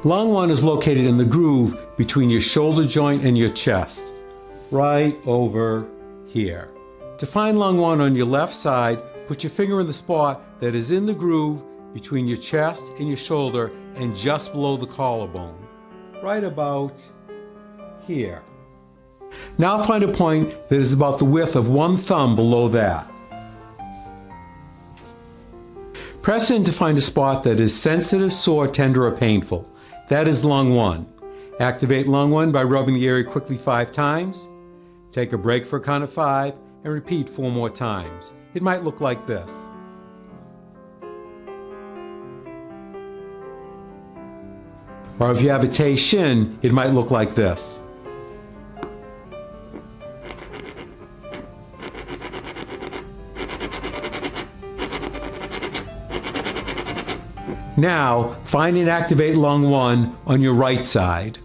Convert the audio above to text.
Lung 1 is located in the groove between your shoulder joint and your chest, right over here. To find lung 1 on your left side, put your finger in the spot that is in the groove between your chest and your shoulder and just below the collarbone, right about here. Now find a point that is about the width of one thumb below that. Press in to find a spot that is sensitive, sore, tender, or painful. That is lung 1. Activate lung 1 by rubbing the area quickly 5 times. Take a break for a count of 5 and repeat 4 more times. It might look like this. Or if you have a Tei Shin, it might look like this. Now, find and activate lung 1 on your right side.